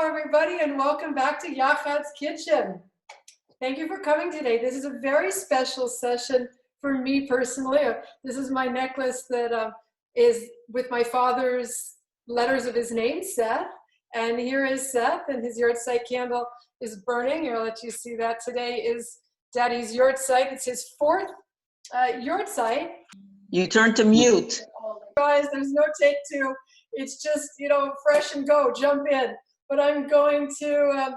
everybody, and welcome back to Yachad's Kitchen. Thank you for coming today. This is a very special session for me personally. This is my necklace that is with my father's letters of his name, Seth. And here is Seth, and his yahrzeit candle is burning. I'll let you see that. Today is Daddy's yahrzeit. It's his fourth yahrzeit. You turned to mute. Guys, there's no take two. It's just, fresh and go, jump in. But I'm going to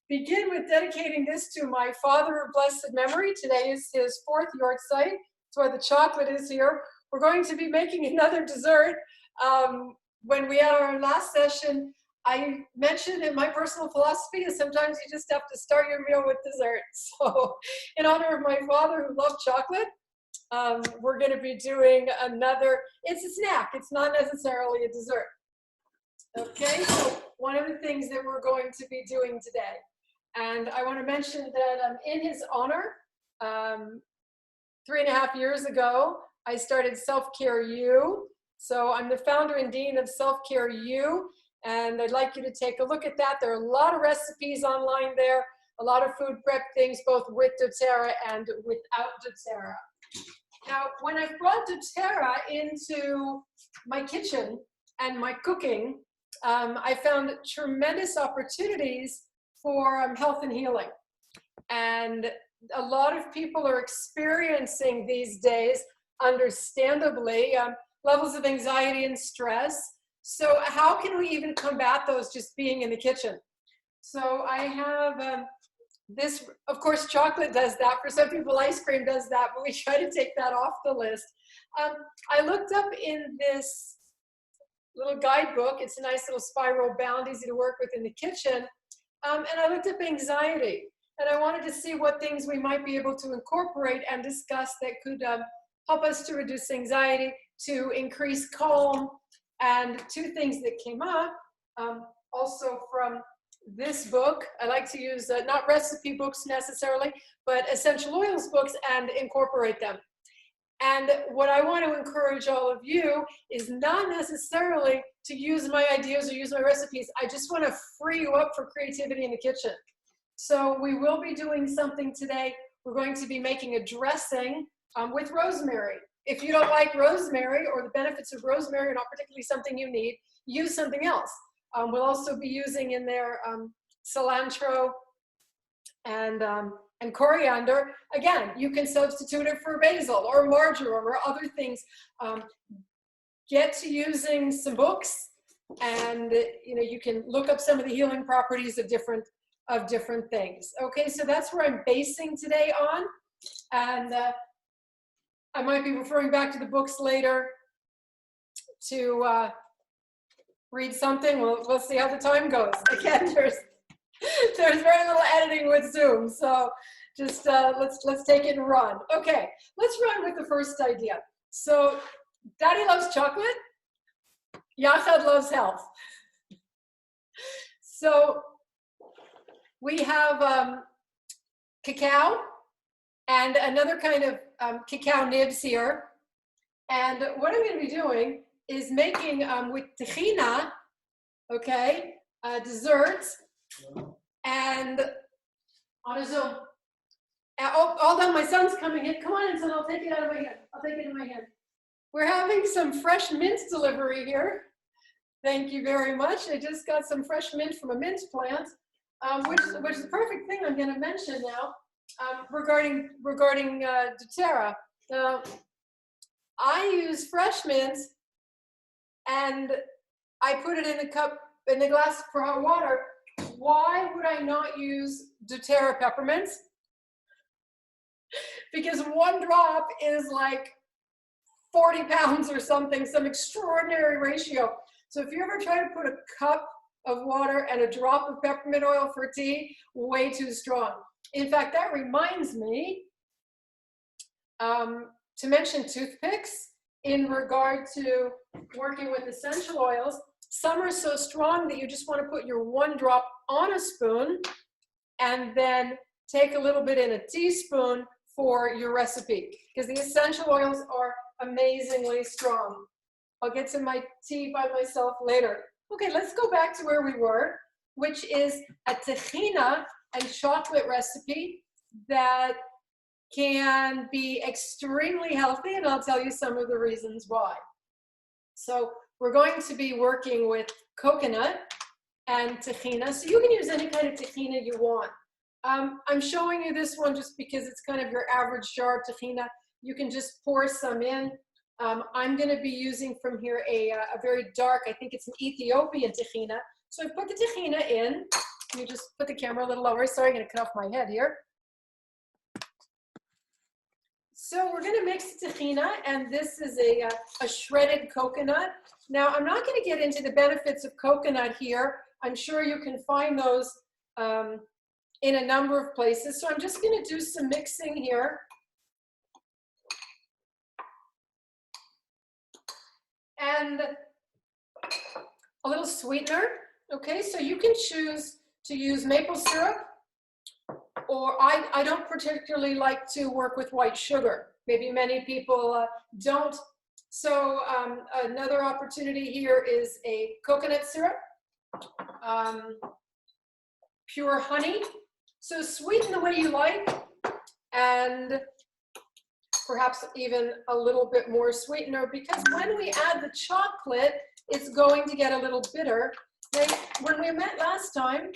begin with dedicating this to my father of blessed memory. Today is his fourth yahrzeit. That's why the chocolate is here. We're going to be making another dessert. When we had our last session, I mentioned in my personal philosophy is sometimes you just have to start your meal with dessert. So in honor of my father who loved chocolate, we're going to be doing another, it's a snack. It's not necessarily a dessert. Okay, so one of the things that we're going to be doing today, and I want to mention that in his honor, 3.5 years ago, I started Self-Care U. So I'm the founder and dean of Self-Care U, and I'd like you to take a look at that. There are a lot of recipes online there, a lot of food prep things, both with doTERRA and without doTERRA. Now, when I brought doTERRA into my kitchen and my cooking, I found tremendous opportunities for health and healing. And a lot of people are experiencing these days, understandably, levels of anxiety and stress. So how can we even combat those just being in the kitchen? So I have this, of course, chocolate does that. For some people, ice cream does that, but we try to take that off the list. I looked up in this little guidebook. It's a nice little spiral bound, easy to work with in the kitchen. And I looked up anxiety, and I wanted to see what things we might be able to incorporate and discuss that could help us to reduce anxiety, to increase calm. And two things that came up, also from this book. I like to use not recipe books necessarily, but essential oils books and incorporate them. And what I want to encourage all of you is not necessarily to use my ideas or use my recipes. I just want to free you up for creativity in the kitchen. So we will be doing something today. We're going to be making a dressing with rosemary. If you don't like rosemary or the benefits of rosemary are not particularly something you need, use something else. We'll also be using in there cilantro and coriander. Again, you can substitute it for basil or marjoram or other things. Get to using some books, and you can look up some of the healing properties of different things. Okay, so that's where I'm basing today on, and I might be referring back to the books later to read something. We'll see how the time goes. Again, there's very little editing with Zoom, so just let's take it and run. Okay, let's run with the first idea. So, Daddy loves chocolate. Yachad loves health. So we have cacao and another kind of cacao nibs here. And what I'm going to be doing is making with tahina, okay, desserts, and on a Zoom. Although my son's coming in, come on in, son, I'll take it out of my hand. I'll take it in my hand. We're having some fresh mint delivery here. Thank you very much. I just got some fresh mint from a mint plant, which is the perfect thing I'm going to mention now regarding doTERRA. Now, I use fresh mint, and I put it in a glass for hot water. Why would I not use doTERRA peppermints? Because one drop is like 40 pounds or something, some extraordinary ratio. So if you ever try to put a cup of water and a drop of peppermint oil for tea, way too strong. In fact, that reminds me to mention toothpicks in regard to working with essential oils. Some are so strong that you just want to put your one drop on a spoon and then take a little bit in a teaspoon for your recipe, because the essential oils are amazingly strong. I'll get to my tea by myself later. Okay, let's go back to where we were. which is a tahina, a chocolate recipe that can be extremely healthy, and I'll tell you some of the reasons why. So we're going to be working with coconut and tahina. So you can use any kind of tahina you want. I'm showing you this one just because it's kind of your average jar of tahina. You can just pour some in. I'm going to be using from here a very dark, I think it's an Ethiopian tahina. So I put the tahina in. Let me just put the camera a little lower. Sorry, I'm going to cut off my head here. So we're going to mix the tahina, and this is a shredded coconut. Now, I'm not going to get into the benefits of coconut here. I'm sure you can find those in a number of places. So I'm just going to do some mixing here. And a little sweetener. Okay, so you can choose to use maple syrup, or I don't particularly like to work with white sugar. Maybe many people don't. So another opportunity here is a coconut syrup, pure honey. So sweeten the way you like, and perhaps even a little bit more sweetener, because when we add the chocolate, it's going to get a little bitter. Now, when we met last time,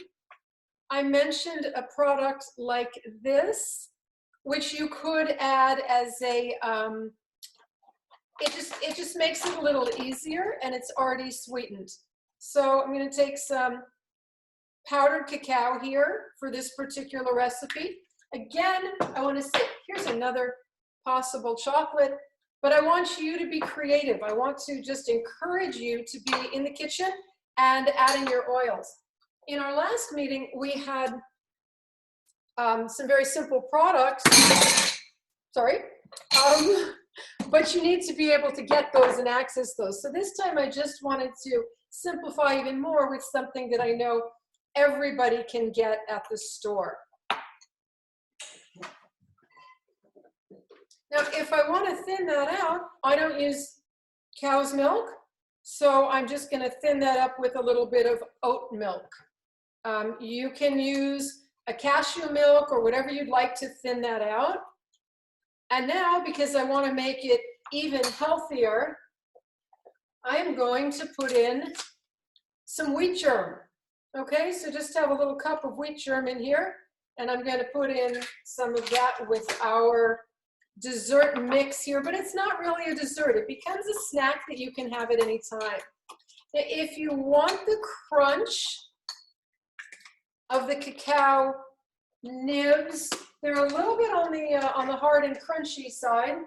I mentioned a product like this, which you could add as a, it just makes it a little easier, and it's already sweetened. So I'm going to take some powdered cacao here for this particular recipe. Again, I want to say, here's another possible chocolate, but I want you to be creative. I want to just encourage you to be in the kitchen and adding your oils. In our last meeting, we had some very simple products, sorry, but you need to be able to get those and access those. So this time I just wanted to simplify even more with something that I know everybody can get at the store. Now, if I want to thin that out, I don't use cow's milk, so I'm just going to thin that up with a little bit of oat milk. You can use a cashew milk or whatever you'd like to thin that out. And now, because I want to make it even healthier, I'm going to put in some wheat germ. Okay, so just have a little cup of wheat germ in here, and I'm going to put in some of that with our dessert mix here, but it's not really a dessert. It becomes a snack that you can have at any time. Now, if you want the crunch of the cacao nibs, they're a little bit on the hard and crunchy side,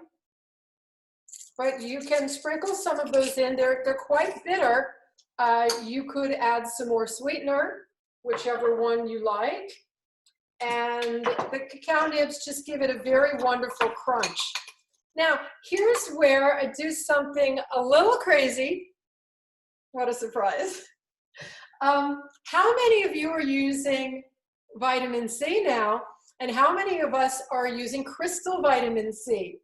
but you can sprinkle some of those in. They're quite bitter. You could add some more sweetener, whichever one you like. And the cacao nibs just give it a very wonderful crunch. Now, here's where I do something a little crazy. What a surprise. How many of you are using vitamin C now? And how many of us are using crystal vitamin C?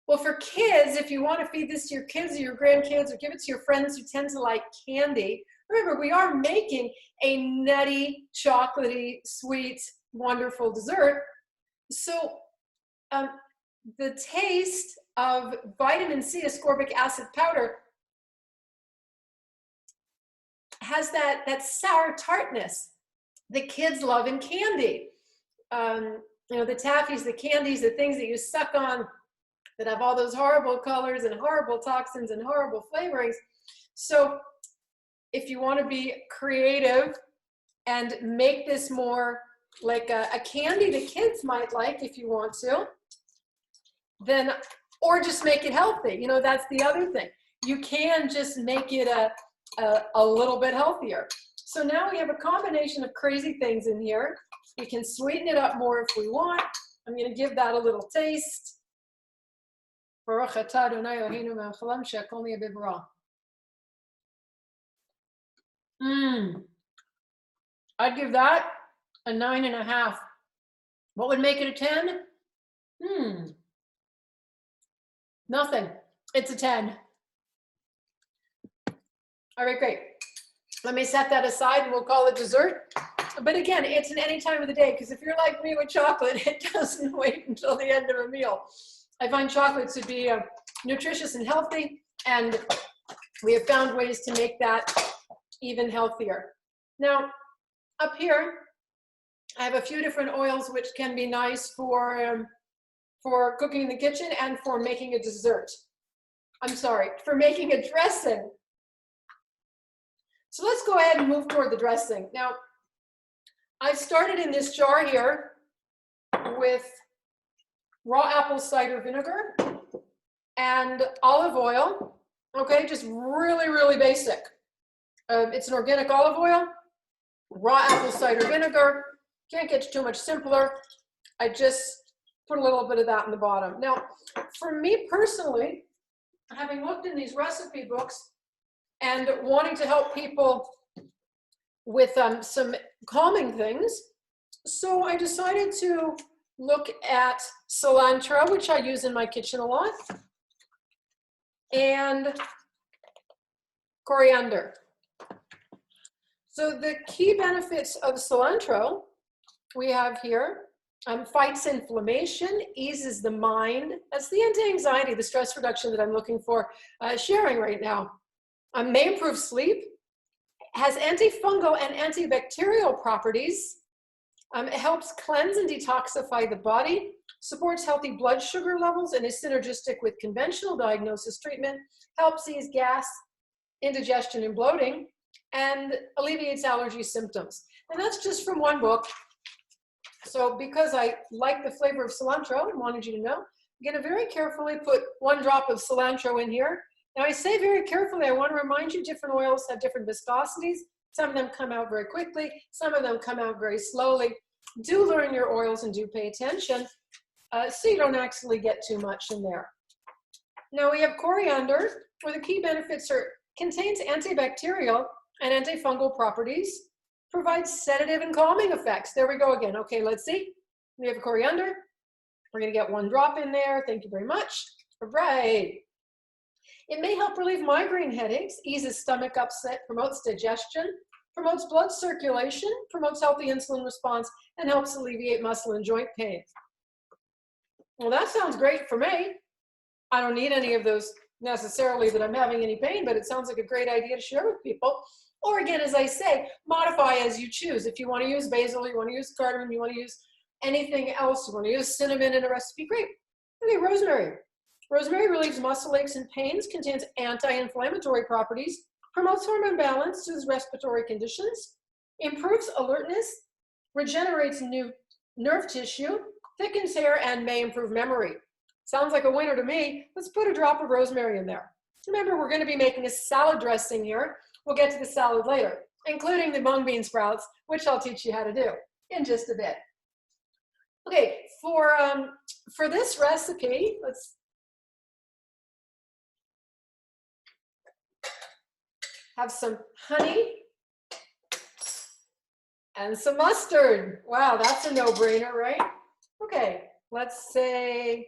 Well, for kids, if you want to feed this to your kids or your grandkids or give it to your friends who tend to like candy, remember, we are making a nutty, chocolatey, sweet, wonderful dessert. So the taste of vitamin C, ascorbic acid powder, has that sour tartness that kids love in candy. You know, the taffies, the candies, the things that you suck on that have all those horrible colors and horrible toxins and horrible flavorings. So if you want to be creative and make this more like a candy that kids might like, if you want to, then, or just make it healthy. You know, that's the other thing. You can just make it a little bit healthier. So now we have a combination of crazy things in here. We can sweeten it up more if we want. I'm going to give that a little taste. I'd give that a 9.5. What would make it a 10? Nothing. It's a 10. All right, great. Let me set that aside and we'll call it dessert. But again, it's in any time of the day, because if you're like me with chocolate, it doesn't wait until the end of a meal. I find chocolate to be nutritious and healthy, and we have found ways to make that even healthier. Now, up here, I have a few different oils which can be nice for cooking in the kitchen and for making a dessert. I'm sorry, for making a dressing. So let's go ahead and move toward the dressing. Now, I've started in this jar here with raw apple cider vinegar and olive oil. Okay, just really, really basic. It's an organic olive oil, raw apple cider vinegar. Can't get too much simpler. I just put a little bit of that in the bottom. Now, for me personally, having looked in these recipe books and wanting to help people with some calming things, so I decided to look at cilantro, which I use in my kitchen a lot, and coriander. So the key benefits of cilantro we have here: fights inflammation, eases the mind. That's the anti-anxiety, the stress reduction that I'm looking for sharing right now. May improve sleep, has antifungal and antibacterial properties. It helps cleanse and detoxify the body, supports healthy blood sugar levels, and is synergistic with conventional diagnosis treatment, helps ease gas, indigestion, and bloating, and alleviates allergy symptoms. And that's just from one book. So because I like the flavor of cilantro and wanted you to know, I'm going to very carefully put 1 drop of cilantro in here. Now I say very carefully, I want to remind you different oils have different viscosities. Some of them come out very quickly, some of them come out very slowly. Do learn your oils and do pay attention so you don't actually get too much in there. Now we have coriander, where the key benefits are contains antibacterial and antifungal properties, provides sedative and calming effects. There we go again. Okay, let's see. We have coriander. We're going to get 1 drop in there. Thank you very much. All right. It may help relieve migraine headaches, eases stomach upset, promotes digestion, promotes blood circulation, promotes healthy insulin response, and helps alleviate muscle and joint pain. Well, that sounds great for me. I don't need any of those necessarily that I'm having any pain, but it sounds like a great idea to share with people. Or again, as I say, modify as you choose. If you want to use basil, you want to use cardamom, you want to use anything else, you want to use cinnamon in a recipe, great. Okay, rosemary. Rosemary relieves muscle aches and pains, contains anti-inflammatory properties, promotes hormone balance, soothes respiratory conditions, improves alertness, regenerates new nerve tissue, thickens hair, and may improve memory. Sounds like a winner to me. Let's put a drop of rosemary in there. Remember, we're going to be making a salad dressing here. We'll get to the salad later, including the mung bean sprouts, which I'll teach you how to do in just a bit. Okay, for this recipe, let's have some honey and some mustard. Wow, that's a no-brainer, right? Okay, let's say,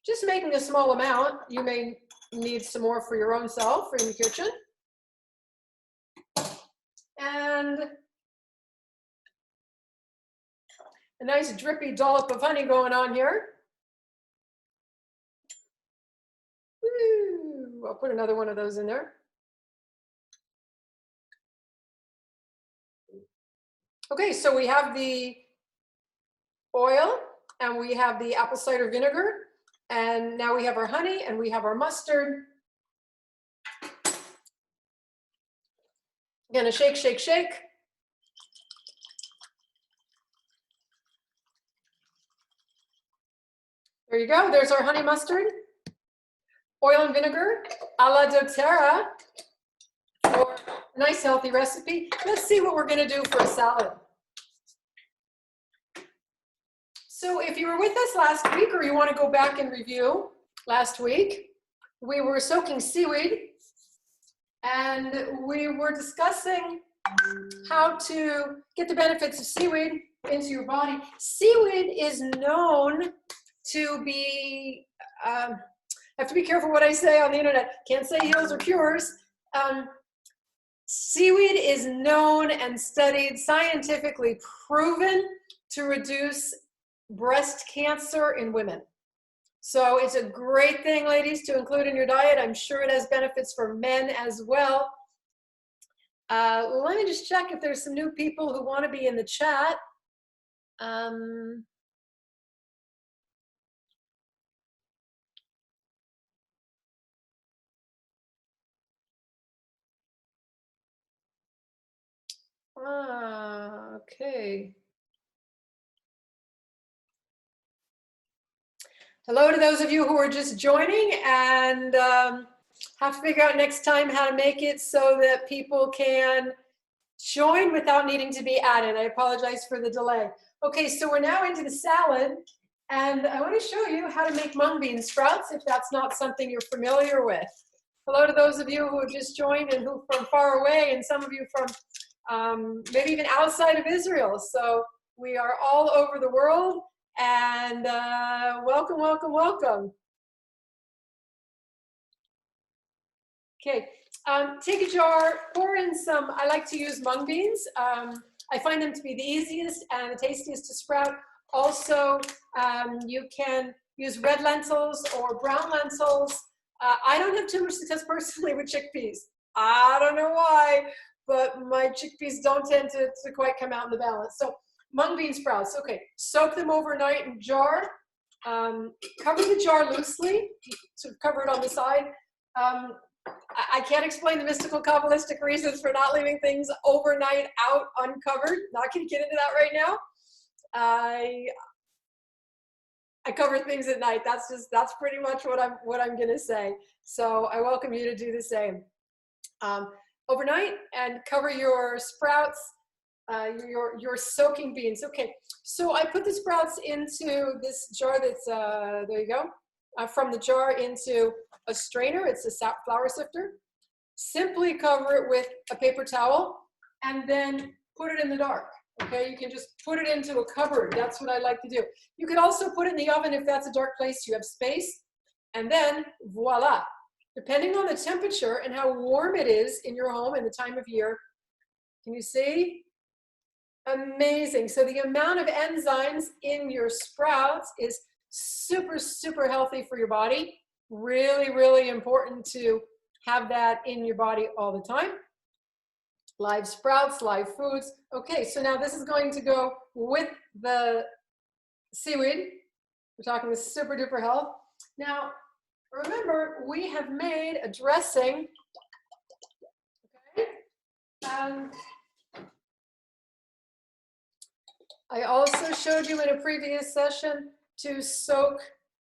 just making a small amount. You may need some more for your own self or in the kitchen. And a nice drippy dollop of honey going on here. Woo, I'll put another one of those in there. Okay, so we have the oil and we have the apple cider vinegar, and now we have our honey and we have our mustard. Gonna shake, shake, shake. There you go, there's our honey mustard. Oil and vinegar, a la doTERRA, for a nice healthy recipe. Let's see what we're gonna do for a salad. So if you were with us last week, or you want to go back and review last week, we were soaking seaweed and we were discussing how to get the benefits of seaweed into your body. Seaweed is known to be, I have to be careful what I say on the internet, can't say heals or cures. Seaweed is known and studied, scientifically proven to reduce breast cancer in women. So it's a great thing, ladies, to include in your diet. I'm sure it has benefits for men as well. Let me just check if there's some new people who want to be in the chat. Okay. Hello to those of you who are just joining and have to figure out next time how to make it so that people can join without needing to be added. I apologize for the delay. Okay, so we're now into the salad, and I want to show you how to make mung bean sprouts if that's not something you're familiar with. Hello to those of you who have just joined and who from far away, and some of you from maybe even outside of Israel. So we are all over the world, and welcome, welcome, welcome. Okay, take a jar, pour in some, I like to use mung beans. I find them to be the easiest and the tastiest to sprout. Also, you can use red lentils or brown lentils. I don't have too much success personally with chickpeas. I don't know why, but my chickpeas don't tend to quite come out in the balance. So mung bean sprouts, okay, soak them overnight in a jar. Cover the jar loosely, so cover it on the side. I can't explain the mystical Kabbalistic reasons for not leaving things overnight out uncovered. Not going to get into that right now. I cover things at night. That's pretty much what I'm going to say. So I welcome you to do the same. Overnight, and cover your sprouts, your soaking beans. Okay, so I put the sprouts into this jar that's, there you go, from the jar into a strainer. It's a flour sifter. Simply cover it with a paper towel and then put it in the dark. Okay, you can just put it into a cupboard. That's what I like to do. You could also put it in the oven if that's a dark place, you have space. And then voila, depending on the temperature and how warm it is in your home and the time of year, can you see? Amazing. So the amount of enzymes in your sprouts is super, super healthy for your body. Really, really important to have that in your body all the time. Live sprouts, live foods. Okay, so now this is going to go with the seaweed. We're talking with super duper health. Now, remember, we have made a dressing. Okay. I also showed you in a previous session to soak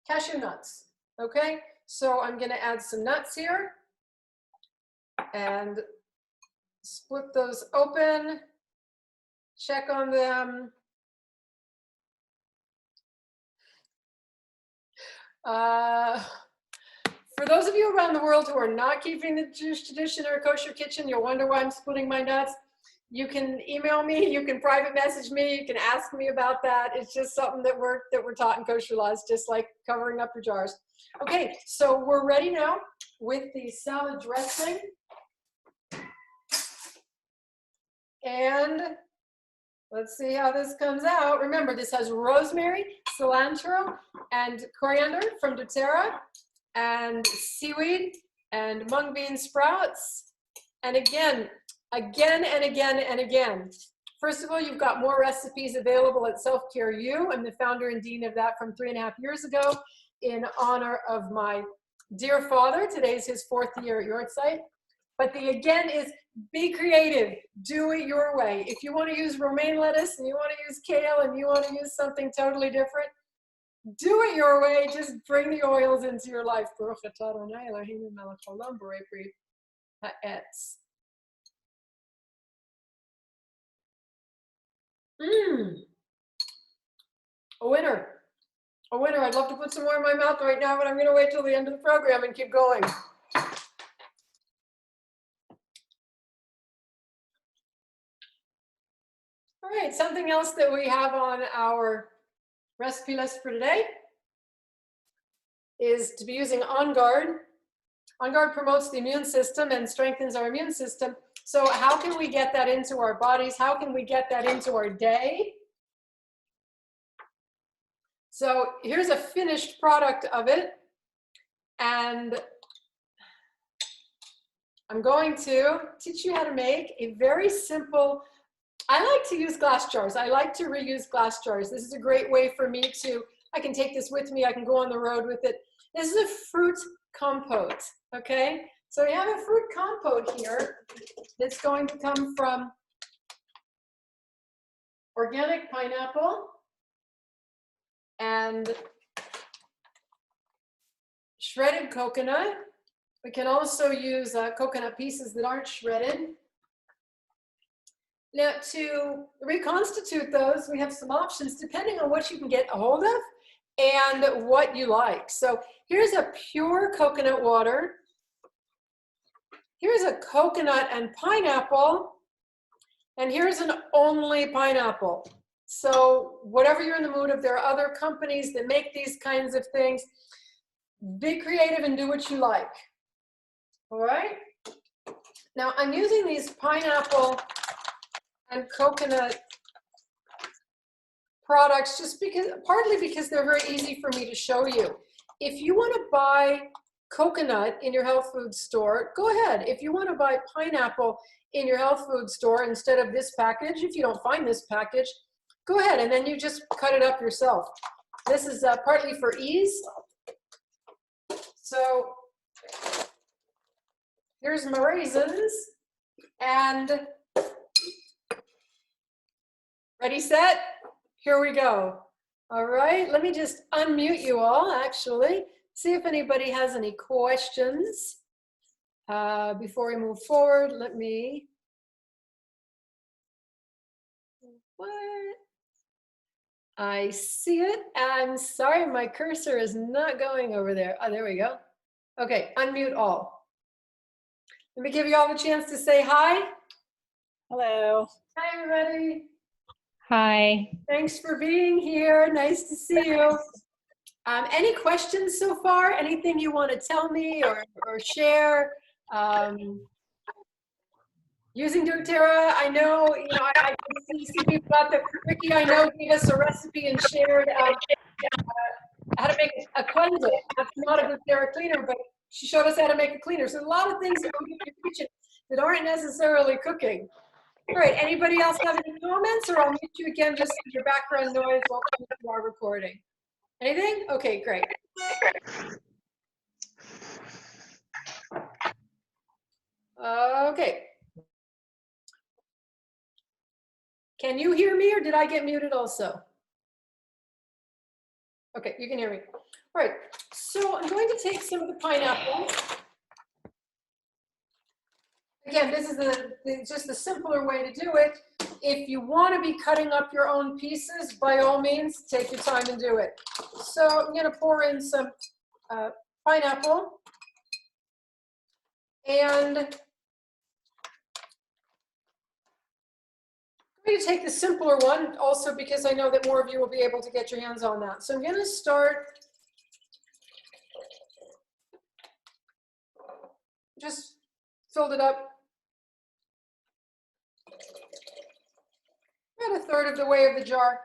cashew nuts. Okay, so I'm going to add some nuts here and split those open, check on them. For those of you around the world who are not keeping the Jewish tradition or kosher kitchen, you'll wonder why I'm splitting my nuts. You can email me, you can private message me, you can ask me about that. It's just something that we're taught in kosher laws, just like covering up your jars. Okay, so we're ready now with the salad dressing. And let's see how this comes out. Remember, this has rosemary, cilantro, and coriander from doTERRA, and seaweed, and mung bean sprouts. And again and again and again. First of all, you've got more recipes available at Self-Care U. I'm the founder and dean of that from 3.5 years ago in honor of my dear father. Today's his 4th year at Yachad. But the again is be creative, do it your way. If you want to use romaine lettuce and you want to use kale and you want to use something totally different, do it your way. Just bring the oils into your life. A winner. A winner. I'd love to put some more in my mouth right now, but I'm going to wait till the end of the program and keep going. All right, something else that we have on our recipe list for today is to be using On Guard. On Guard promotes the immune system and strengthens our immune system. So how can we get that into our bodies? How can we get that into our day? So here's a finished product of it. And I'm going to teach you how to make a very simple, I like to use glass jars. I like to reuse glass jars. This is a great way for me to, I can take this with me. I can go on the road with it. This is a fruit compote, okay? So we have a fruit compote here that's going to come from organic pineapple and shredded coconut. We can also use coconut pieces that aren't shredded. Now, to reconstitute those, we have some options depending on what you can get a hold of and what you like. So here's a pure coconut water. Here's a coconut and pineapple. And here's an only pineapple. So whatever you're in the mood of, there are other companies that make these kinds of things. Be creative and do what you like. All right? Now I'm using these pineapple and coconut products just because, partly because they're very easy for me to show you. If you want to buy coconut in your health food store, go ahead. If you want to buy pineapple in your health food store instead of this package, if you don't find this package, go ahead and then you just cut it up yourself. This is partly for ease. So here's my raisins and ready, set, here we go. All right, let me just unmute you all actually. See if anybody has any questions. Before we move forward, let me, what? I see it. I'm sorry, my cursor is not going over there. Oh, there we go. Okay, unmute all. Let me give you all the chance to say hi. Hello. Hi, everybody. Hi. Thanks for being here. Nice to see you. Any questions so far? Anything you want to tell me or share? Using doTERRA, I know, I can see people out there. Ricky, I know, gave us a recipe and shared how to make a cleanser. That's not a doTERRA cleaner, but she showed us how to make a cleaner. So a lot of things that go in your kitchen that aren't necessarily cooking. All right, anybody else have any comments, or I'll mute you again just for your background noise while we are recording. Anything? Okay, great. Okay. Can you hear me or did I get muted also? Okay, you can hear me. All right, so I'm going to take some of the pineapple. Again, this is just a simpler way to do it. If you want to be cutting up your own pieces, by all means, take your time and do it. So I'm going to pour in some pineapple. And I'm going to take the simpler one also because I know that more of you will be able to get your hands on that. So I'm going to start just filled it up about a third of the way of the jar.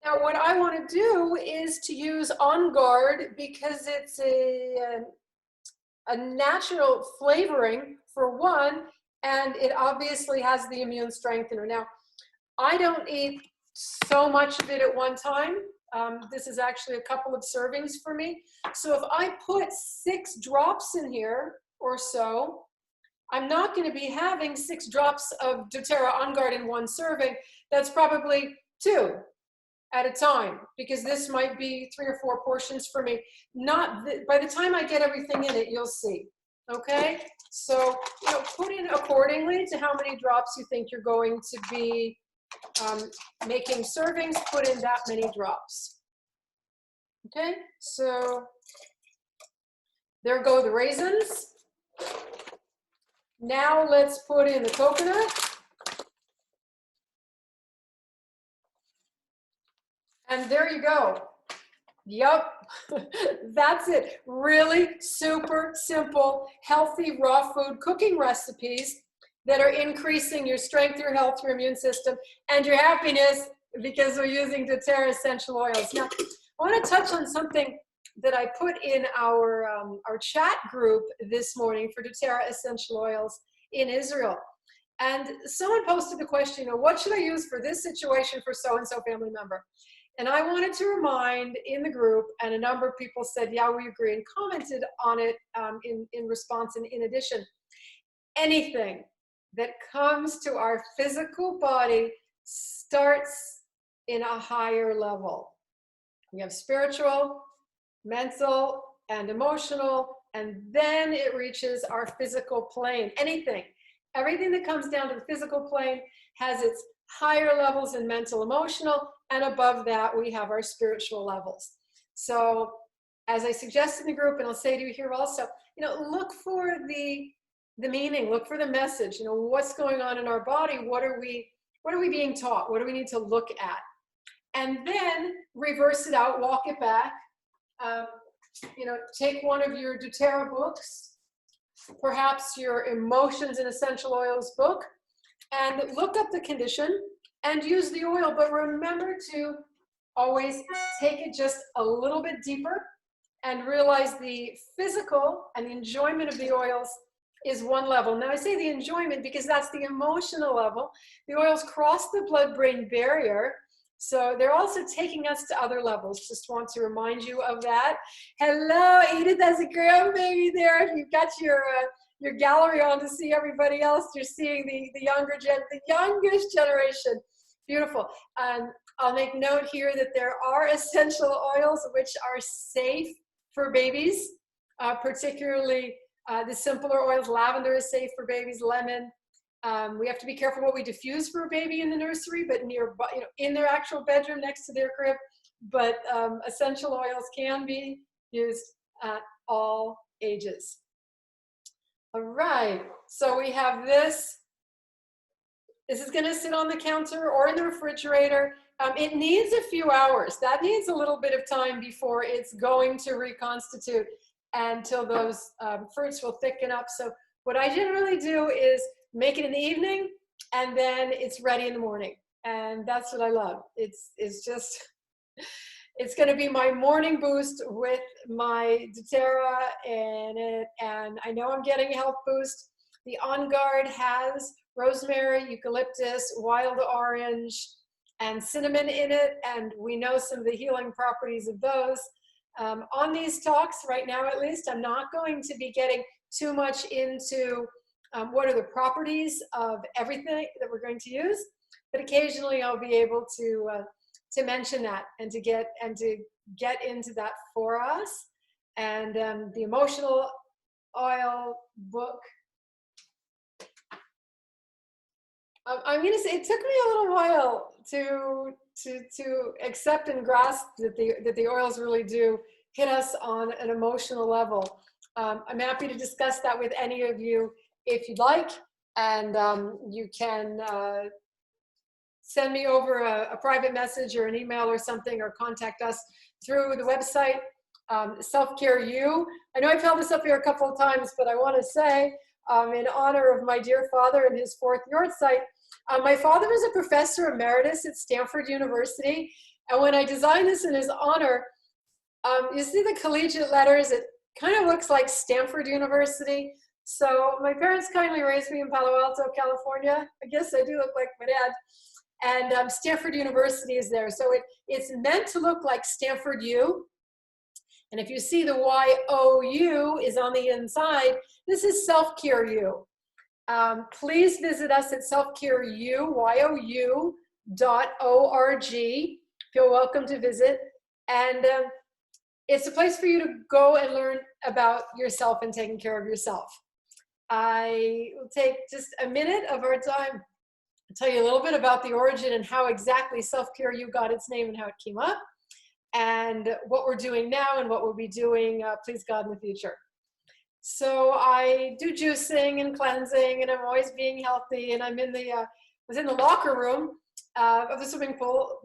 Now what I want to do is to use On Guard because it's a natural flavoring for one, and it obviously has the immune strengthener. Now, I don't eat so much of it at one time. This is actually a couple of servings for me. So if I put 6 drops in here or so, I'm not going to be having 6 drops of doTERRA On Guard in one serving. That's probably 2 at a time, because this might be 3 or 4 portions for me. By the time I get everything in it, you'll see. Okay, so put in accordingly to how many drops you think you're going to be making servings. Put in that many drops. Okay, so there go the raisins. Now let's put in the coconut. And there you go. Yep, that's it. Really super simple, healthy raw food cooking recipes that are increasing your strength, your health, your immune system, and your happiness because we're using doTERRA essential oils. Now, I want to touch on something that I put in our chat group this morning for doTERRA essential oils in Israel. And someone posted the question, what should I use for this situation for so-and-so family member? And I wanted to remind in the group, and a number of people said, yeah, we agree, and commented on it in response and in addition. Anything that comes to our physical body starts in a higher level. We have spiritual, mental, and emotional, and then it reaches our physical plane. Everything that comes down to the physical plane has its higher levels in mental, emotional, and above that we have our spiritual levels. So as I suggest in the group, and I'll say to you here also, look for the meaning, look for the message, what's going on in our body, what are we being taught, what do we need to look at? And then reverse it out, walk it back, take one of your doTERRA books, perhaps your Emotions and Essential Oils book, and look up the condition and use the oil, but remember to always take it just a little bit deeper and realize the physical and the enjoyment of the oils is one level. Now I say the enjoyment because that's the emotional level. The oils cross the blood-brain barrier, so they're also taking us to other levels. Just want to remind you of that. Hello, Edith has a grandbaby there. If you've got your gallery on to see everybody else, you're seeing the youngest generation. Beautiful. I'll make note here that there are essential oils which are safe for babies, particularly the simpler oils. Lavender is safe for babies, lemon. We have to be careful what we diffuse for a baby in the nursery, but in their actual bedroom next to their crib. But essential oils can be used at all ages. All right, so we have this. This is going to sit on the counter or in the refrigerator. It needs a few hours. That needs a little bit of time before it's going to reconstitute until those fruits will thicken up. So what I generally do is make it in the evening, and then it's ready in the morning. And that's what I love. It's going to be my morning boost with my doTERRA in it. And I know I'm getting a health boost. The On Guard has rosemary, eucalyptus, wild orange, and cinnamon in it. And we know some of the healing properties of those. On these talks, right now at least, I'm not going to be getting too much into what are the properties of everything that we're going to use, but occasionally I'll be able to mention that and to get into that for us. And the emotional oil book, I'm going to say it took me a little while to accept and grasp that the oils really do hit us on an emotional level. I'm happy to discuss that with any of you if you'd like, and you can send me over a private message or an email or something, or contact us through the website, Self-Care You. I know I've held this up here a couple of times, but I want to say, in honor of my dear father and his 4th yahrzeit, my father was a professor emeritus at Stanford University, and when I designed this in his honor, you see the collegiate letters, it kind of looks like Stanford University. So my parents kindly raised me in Palo Alto, California. I guess I do look like my dad. And Stanford University is there. So it's meant to look like Stanford U. And if you see the Y-O-U is on the inside, this is Self-Care You. Please visit us at selfcareu, YOU.org. Feel welcome to visit. And it's a place for you to go and learn about yourself and taking care of yourself. I will take just a minute of our time to tell you a little bit about the origin and how exactly Self-Care You got its name and how it came up, and what we're doing now and what we'll be doing, please God, in the future. So I do juicing and cleansing, and I'm always being healthy, and I'm in the, was in the locker room of the swimming pool.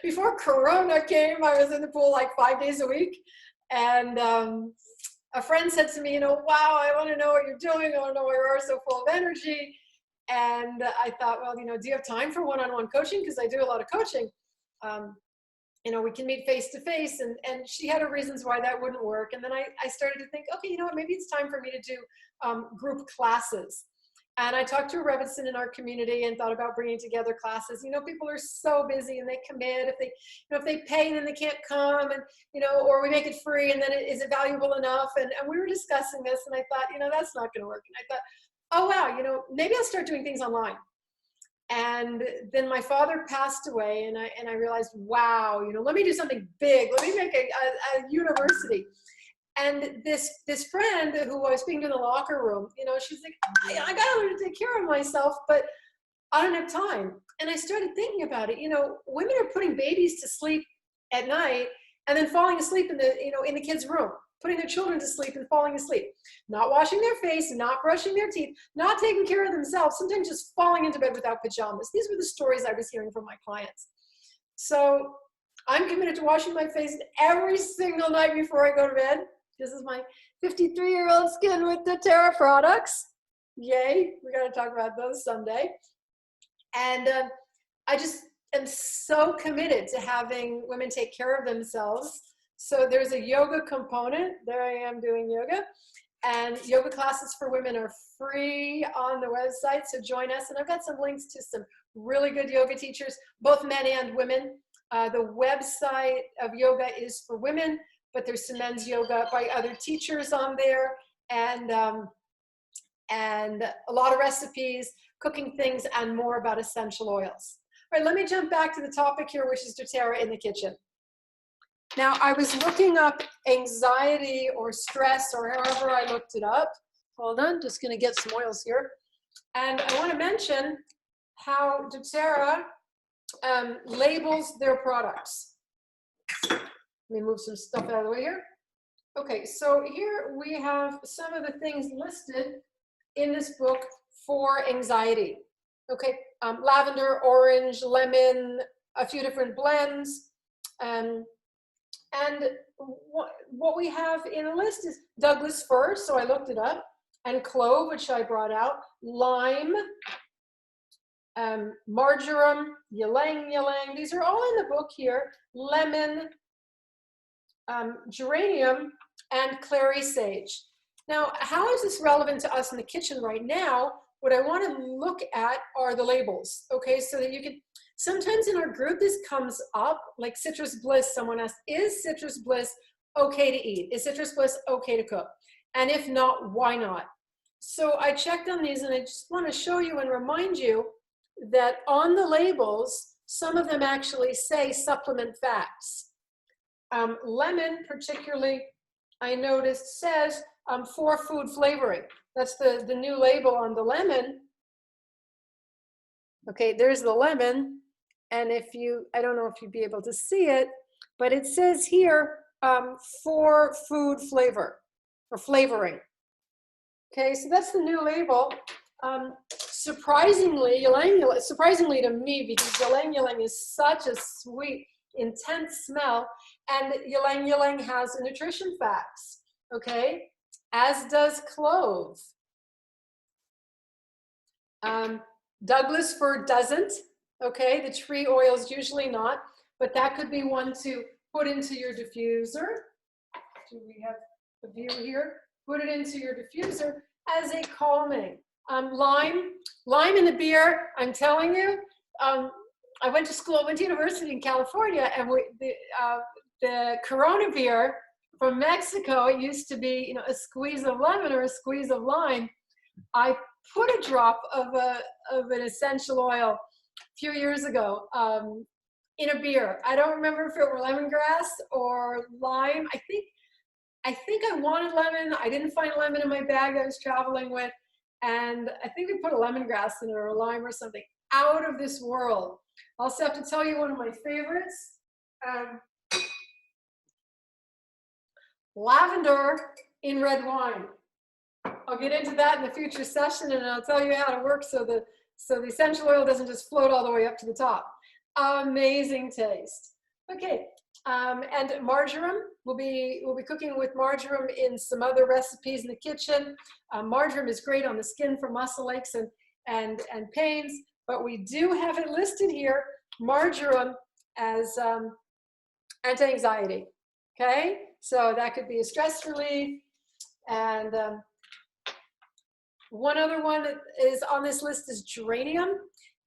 Before Corona came, I was in the pool like 5 days a week, and a friend said to me, wow, I want to know what you're doing. I want to know why you are so full of energy. And I thought, well, do you have time for one-on-one coaching? Because I do a lot of coaching. We can meet face to face, and she had her reasons why that wouldn't work. And then I started to think, okay, what, maybe it's time for me to do group classes. And I talked to a Revitson in our community and thought about bringing together classes. People are so busy and they commit. If they pay, then they can't come, and or we make it free, and then is it valuable enough? And we were discussing this, and I thought, that's not going to work. And I thought, oh wow, maybe I'll start doing things online. And then my father passed away, and I realized, wow, let me do something big. Let me make a university. And this friend who I was speaking to in the locker room, she's like, I got to learn to take care of myself, but I don't have time. And I started thinking about it. Women are putting babies to sleep at night and then falling asleep in the kids' room, putting their children to sleep and falling asleep, not washing their face, not brushing their teeth, not taking care of themselves, sometimes just falling into bed without pajamas. These were the stories I was hearing from my clients. So I'm committed to washing my face every single night before I go to bed. This is my 53-year-old skin with doTERRA products. Yay, we got to talk about those someday. And I just am so committed to having women take care of themselves. So there's a yoga component. There I am doing yoga. And yoga classes for women are free on the website, so join us. And I've got some links to some really good yoga teachers, both men and women. The website of yoga is for women, but there's some men's yoga by other teachers on there, and a lot of recipes, cooking things, and more about essential oils. All right, let me jump back to the topic here, which is doTERRA in the kitchen. Now, I was looking up anxiety or stress, or however I looked it up. Hold on, just gonna get some oils here. And I wanna mention how doTERRA labels their products. Let me move some stuff out of the way here. Okay, so here we have some of the things listed in this book for anxiety. Okay, lavender, orange, lemon, a few different blends. And what we have in the list is Douglas fir, so I looked it up, and clove, which I brought out, lime, marjoram, ylang ylang. These are all in the book here. Lemon, geranium, and clary sage. Now, how is this relevant to us in the kitchen right now? What I want to look at are the labels, okay? So that you can, sometimes in our group this comes up, like citrus bliss, someone asked, is citrus bliss okay to eat? Is citrus bliss okay to cook? And if not, why not? So I checked on these, and I just want to show you and remind you that on the labels, some of them actually say supplement facts. Lemon, particularly, I noticed says for food flavoring. That's the new label on the lemon. Okay, there's the lemon. And if you, I don't know if you'd be able to see it, but it says here for food flavor or flavoring. Okay, so that's the new label. Surprisingly to me, because ylang ylang is such a sweet, intense smell, and ylang ylang has a nutrition facts, okay, as does clove. Douglas fir doesn't, okay, the tree oils usually not, but that could be one to put into your diffuser. Do we have a view here? Put it into your diffuser as a calming. Lime in the beer, I'm telling you, I went to school, I went to university in California, and the Corona beer from Mexico, it used to be, you know, a squeeze of lemon or a squeeze of lime. I put a drop of an essential oil a few years ago in a beer. I don't remember if it were lemongrass or lime. I think I wanted lemon. I didn't find lemon in my bag I was traveling with. And I think we put a lemongrass in it or a lime or something. Out of this world. I also have to tell you one of my favorites. Lavender in red wine. I'll get into that in the future session, and I'll tell you how to work so the essential oil doesn't just float all the way up to the top. Amazing taste. Okay, and marjoram, we'll be cooking with marjoram in some other recipes in the kitchen. Marjoram is great on the skin for muscle aches and pains, but we do have it listed here, marjoram as anti-anxiety, okay? So that could be a stress relief. And one other one that is on this list is geranium.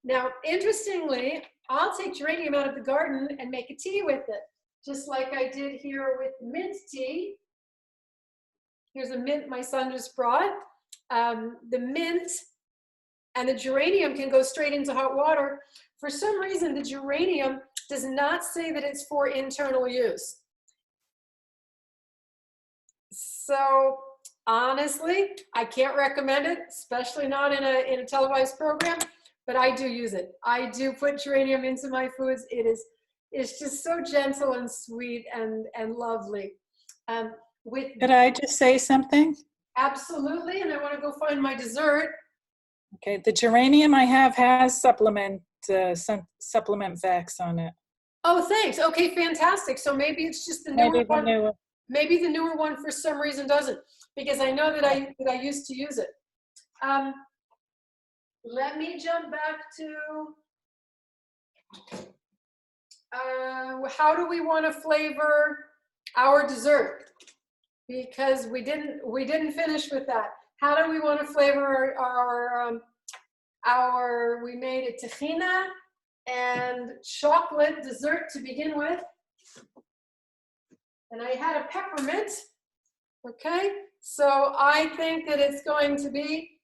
Now, interestingly, I'll take geranium out of the garden and make a tea with it, just like I did here with mint tea. Here's a mint my son just brought. The mint and the geranium can go straight into hot water. For some reason, the geranium does not say that it's for internal use. So honestly, I can't recommend it, especially not in a televised program, but I do use it. I do put geranium into my foods. It's just so gentle and sweet and lovely. Could I just say something? Absolutely, and I want to go find my dessert. Okay, the geranium I have has supplement facts on it. Oh, thanks. Okay, fantastic. So maybe it's just the newer one. Maybe the newer one for some reason doesn't, because I know that I used to use it. Let me jump back to how do we want to flavor our dessert? Because we didn't finish with that. How do we want to flavor our we made a tahina and chocolate dessert to begin with. And I had a peppermint, okay? So I think that it's going to be,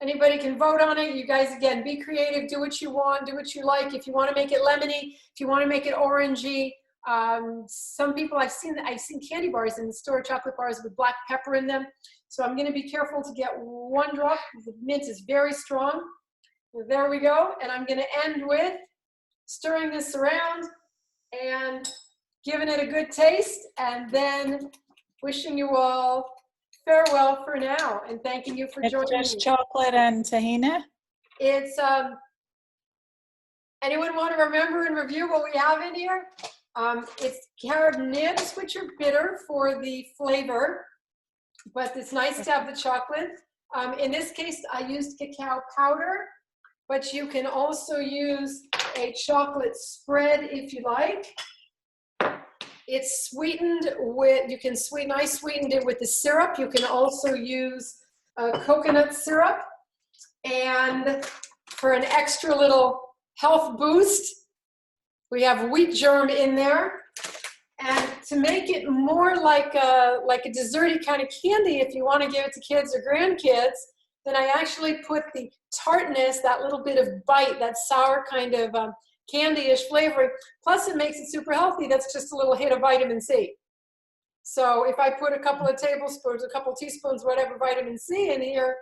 anybody can vote on it. You guys, again, be creative, do what you want, do what you like. If you want to make it lemony, if you want to make it orangey, some people I've seen candy bars in the store, chocolate bars with black pepper in them. So I'm going to be careful to get one drop. The mint is very strong. There we go. And I'm going to end with stirring this around and giving it a good taste, and then wishing you all farewell for now and thanking you for joining me. It's just chocolate and tahina? It's, anyone want to remember and review what we have in here? It's carob nibs, which are bitter for the flavor, but it's nice to have the chocolate. In this case, I used cacao powder, but you can also use a chocolate spread if you like. It's sweetened with, I sweetened it with the syrup. You can also use coconut syrup. And for an extra little health boost, we have wheat germ in there. And to make it more like a desserty kind of candy, if you want to give it to kids or grandkids, then I actually put the tartness, that little bit of bite, that sour kind of candy-ish flavoring, plus it makes it super healthy. That's just a little hit of vitamin C. So if I put a couple of tablespoons, a couple of teaspoons, whatever vitamin C in here,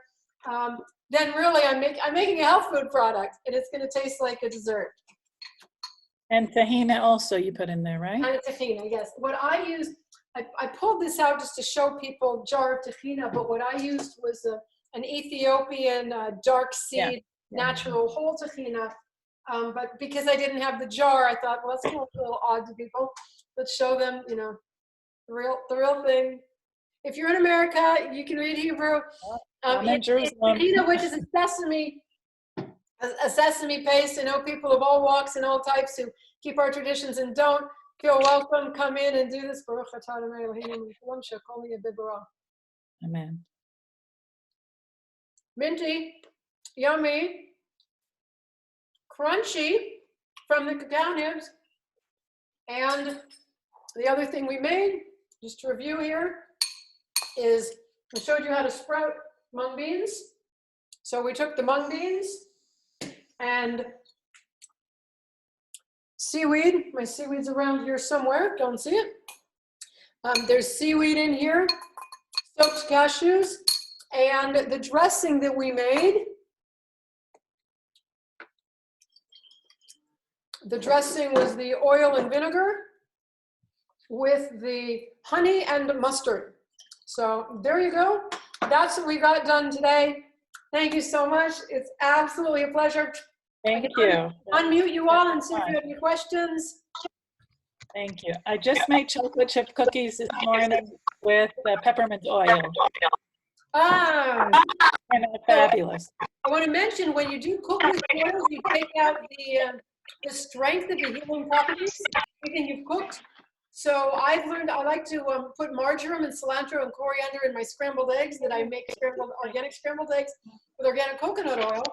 then really I'm making a health food product, and it's going to taste like a dessert. And tahina also you put in there, right? And tahina, yes. What I used, I pulled this out just to show people jar of tahina, but what I used was an Ethiopian dark seed, natural whole tahina. But because I didn't have the jar, I thought, well, that's a little odd to people. Let's show them, you know, the real thing. If you're in America, you can read Hebrew. Tahina, which is a sesame paste. I know people of all walks and all types who keep our traditions and don't feel welcome. Come in and do this. Amen. Minty, yummy, crunchy from the cacao nibs. And the other thing we made, just to review here, is I showed you how to sprout mung beans. So we took the mung beans and seaweed. My seaweed's around here somewhere. Don't see it. There's seaweed in here, soaked cashews, and the dressing that we made. The dressing was the oil and vinegar with the honey and mustard. So there you go. That's what we got done today. Thank you so much. It's absolutely a pleasure. Thank you. Unmute you all and see if you have any questions. Thank you. I just made chocolate chip cookies this morning with peppermint oil, Ah, and they're fabulous. I want to mention when you do cook with oils, you take out the strength of the healing properties, everything you've cooked. So I've learned I like to put marjoram and cilantro and coriander in my scrambled eggs that I make organic scrambled eggs with organic coconut oil.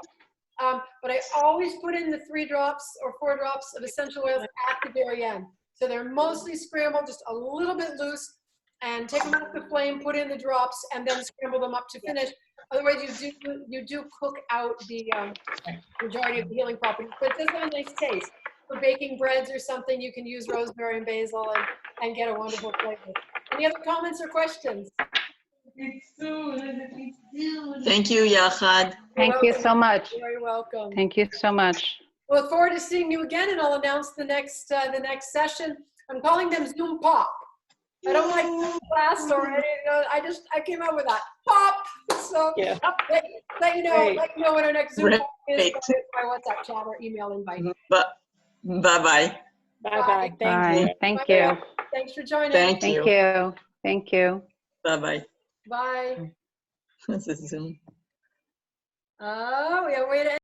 But I always put in the 3 drops or 4 drops of essential oils at the very end. So they're mostly scrambled, just a little bit loose, and take them off the flame, put in the drops, and then scramble them up to finish. Otherwise, you do cook out the majority of the healing properties, but it does have a nice taste. For baking breads or something, you can use rosemary and basil and get a wonderful flavor. Any other comments or questions? Thank you, Yachad. Thank you so much. You're very welcome. Thank you so much. We'll look forward to seeing you again, and I'll announce the next session. I'm calling them Zoom Pop. I don't like class or any, I came up with that pop. So Yeah. let you know when our next Zoom Pop is Great. by WhatsApp chat or email invite. Bye-bye. Bye-bye. Thank Bye. you. Thank you. Thanks for joining. Thank Thank you. you. Thank you. Bye-bye. Bye. This is Zoom. Oh, we gotta wait.